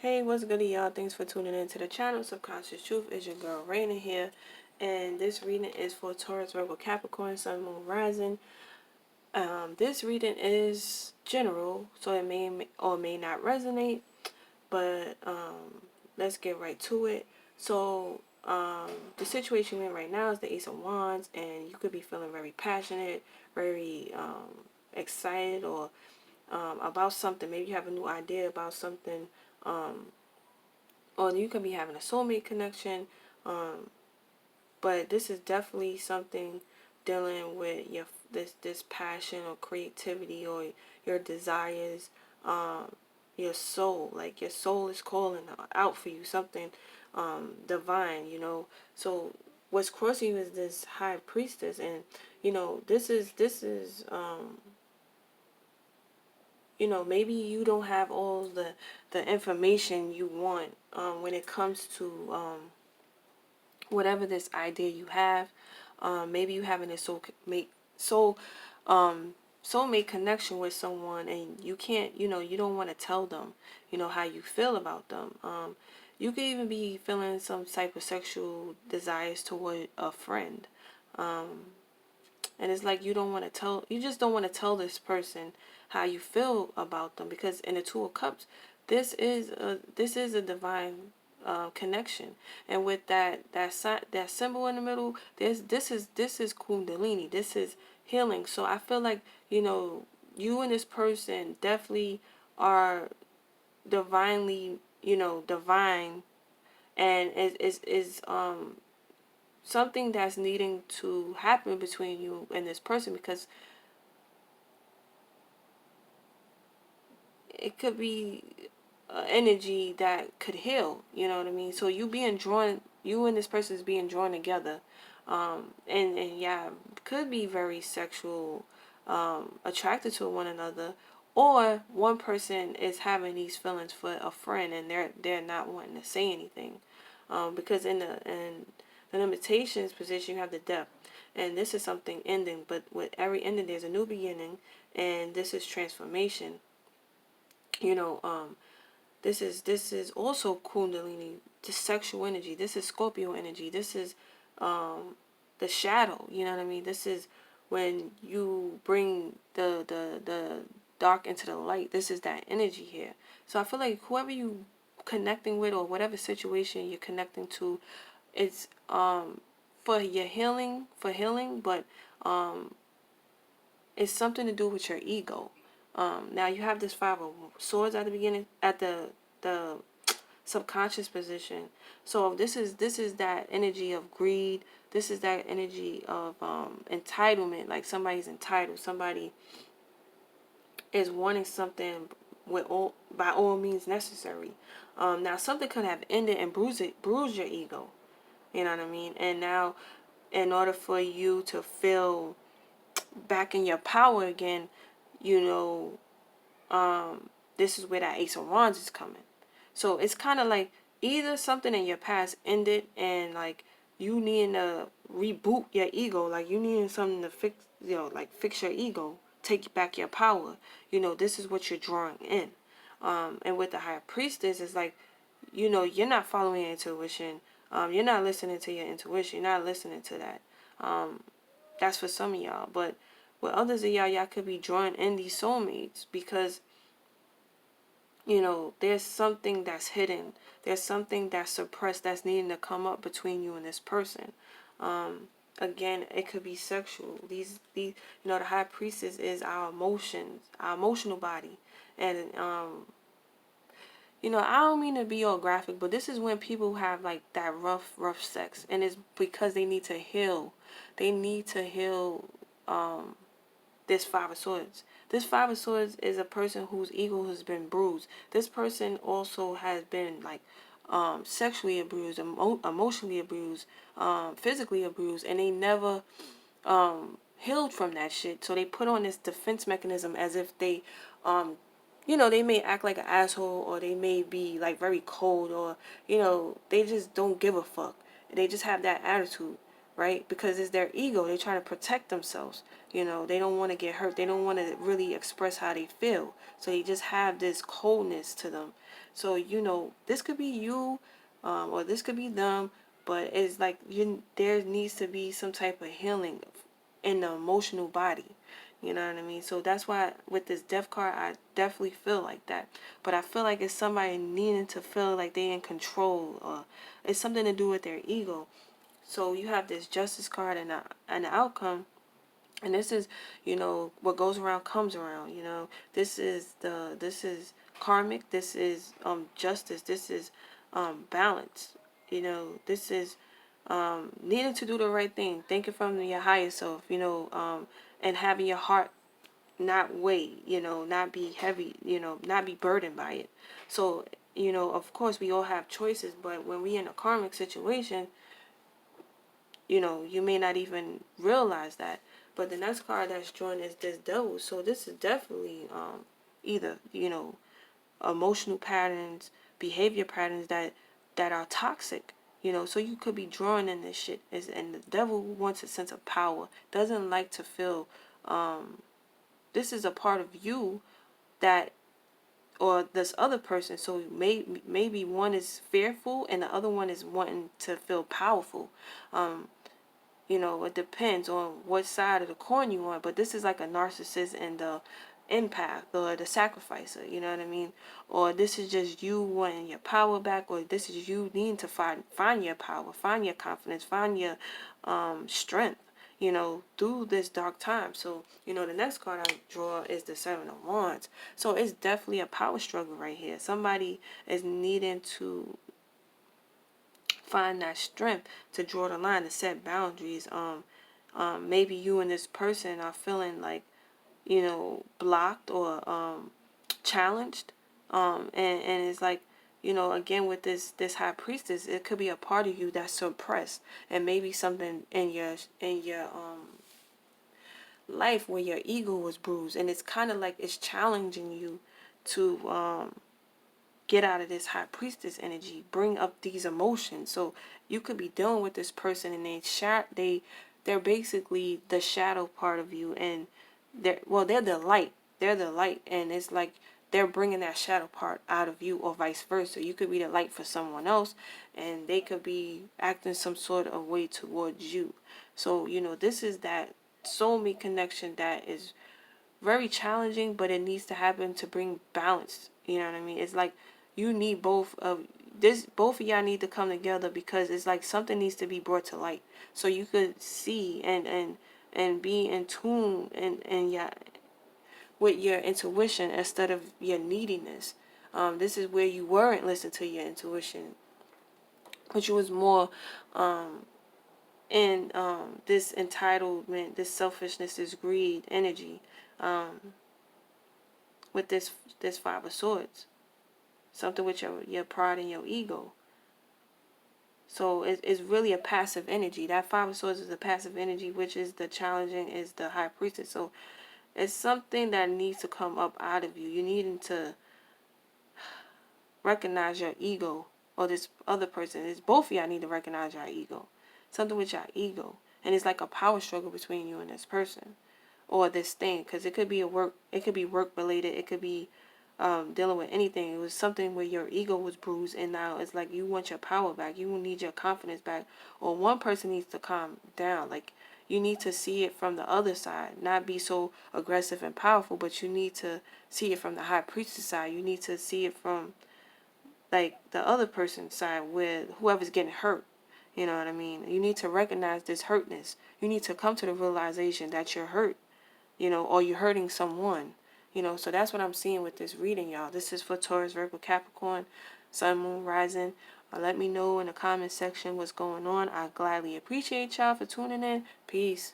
Hey, what's good, y'all? Thanks for tuning in to the channel. Subconscious Truth is your girl Raina here, and this reading is for Taurus, Virgo, Capricorn, Sun, Moon, Rising. This reading is general, so it may or may not resonate, but let's get right to it. So, the situation we're in right now is the Ace of Wands, and you could be feeling very passionate, very excited, or about something. Maybe you have a new idea about something. Or you could be having a soulmate connection, but this is definitely something dealing with this passion or creativity or your desires, your soul. Like your soul is calling out for you, something divine, So what's crossing you is this high priestess, and maybe you don't have all the information you want when it comes to whatever this idea you have. Maybe you having a soulmate connection with someone, and you can't, you don't want to tell them, how you feel about them. You could even be feeling some type of sexual desires toward a friend. And it's like you just don't want to tell this person how you feel about them, because in the Two of Cups, this is a divine connection, and with that symbol in the middle, this is Kundalini, this is healing. So I feel like you and this person definitely are divinely, divine, and is something that's needing to happen between you and this person, because it could be energy that could heal, you know what I mean? So you and this person is being drawn together, and yeah, could be very sexual, attracted to one another, or one person is having these feelings for a friend, and they're not wanting to say anything, because in the limitations position, you have the depth. And this is something ending, but with every ending, there's a new beginning, and this is transformation. You know, this is also Kundalini, the sexual energy. This is Scorpio energy. This is the shadow. You know what I mean? This is when you bring the dark into the light. This is that energy here. So I feel like whoever you connecting with, or whatever situation you're connecting to, it's for your healing, but it's something to do with your ego. Now you have this Five of Swords at the beginning, at the subconscious position. So this is that energy of greed. This is that energy of entitlement. Like somebody's entitled. Somebody is wanting something by all means necessary. Now something could have ended and bruised your ego. You know what I mean? And now, in order for you to feel back in your power again, you know, this is where that Ace of Wands is coming. So it's kind of like either something in your past ended, and like you needing to reboot your ego, like you needing something to fix, like fix your ego, take back your power. This is what you're drawing in. And with the High Priestess, it's like, you're not following your intuition. You're not listening to your intuition. You're not listening to that. That's for some of y'all. But with others of y'all could be drawing in these soulmates, because there's something that's hidden. There's something that's suppressed that's needing to come up between you and this person. Again, it could be sexual. The High Priestess is our emotions, our emotional body. And, I don't mean to be all graphic, but this is when people have like that rough sex. And it's because they need to heal. They need to heal this Five of Swords. This Five of Swords is a person whose ego has been bruised. This person also has been like sexually abused, emotionally abused, physically abused, and they never healed from that shit. So they put on this defense mechanism as if they they may act like an asshole, or they may be like very cold, or they just don't give a fuck. They just have that attitude. right? Because it's their ego. They're trying to protect themselves. You know, they don't want to get hurt. They don't want to really express how they feel. So they just have this coldness to them. So, you know, this could be you, or this could be them, but it's like there needs to be some type of healing in the emotional body. You know what I mean? So that's why with this death card, I definitely feel like that. But I feel like it's somebody needing to feel like they're in control, or it's something to do with their ego. So you have this justice card and an outcome, and this is, you know, what goes around comes around. You know, this is karmic. This is justice. This is balance. You know, this is needing to do the right thing, thinking from your higher self. You know, and having your heart not weigh. You know, not be heavy. You know, not be burdened by it. So, you know, of course, we all have choices, but when we in a karmic situation, you know, you may not even realize that. But the next card that's drawn is this devil. So this is definitely either, you know, emotional patterns, behavior patterns that are toxic. You know, so you could be drawn in this shit. And the devil wants a sense of power. Doesn't like to feel. This is a part of you that, or this other person. So maybe one is fearful and the other one is wanting to feel powerful. You know, it depends on what side of the coin you on, but this is like a narcissist and the empath or the sacrificer, you know what I mean? Or this is just you wanting your power back, or this is you needing to find your power, find your confidence, find your strength, you know, through this dark time. So, you know, the next card I draw is the Seven of Wands. So it's definitely a power struggle right here. Somebody is needing to find that strength to draw the line, to set boundaries. Maybe you and this person are feeling like, you know, blocked or challenged. And it's like, you know, again with this high priestess, it could be a part of you that's suppressed, and maybe something in your life where your ego was bruised, and it's kind of like it's challenging you to get out of this high priestess energy, bring up these emotions. So you could be dealing with this person, and they're basically the shadow part of you, and they're the light. They're the light, and it's like they're bringing that shadow part out of you, or vice versa. You could be the light for someone else, and they could be acting some sort of way towards you. So, you know, this is that soulmate connection that is very challenging, but it needs to happen to bring balance. You know what I mean? It's like you need both of y'all need to come together, because it's like something needs to be brought to light so you could see and be in tune and yeah, with your intuition instead of your neediness. This is where you weren't listening to your intuition, but you was more in this entitlement, this selfishness, this greed energy, with this Five of Swords. Something with your pride and your ego. So it's really a passive energy. That Five of Swords is a passive energy, which is the challenging, is the High Priestess. So it's something that needs to come up out of you. You need to recognize your ego, or this other person. It's both of y'all need to recognize your ego. Something with your ego. And it's like a power struggle between you and this person, or this thing, because it could be work related, it could be dealing with anything. It was something where your ego was bruised, and now it's like you want your power back, you need your confidence back, or one person needs to calm down. Like, you need to see it from the other side, not be so aggressive and powerful, but you need to see it from the high priestess side. You need to see it from like the other person's side, with whoever's getting hurt. You know what I mean? You need to recognize this hurtness. You need to come to the realization that you're hurt, you know, or you're hurting someone, you know. So that's what I'm seeing with this reading, y'all. This is for Taurus, Virgo, Capricorn, Sun, Moon, Rising. Let me know in the comment section what's going on. I gladly appreciate y'all for tuning in. Peace.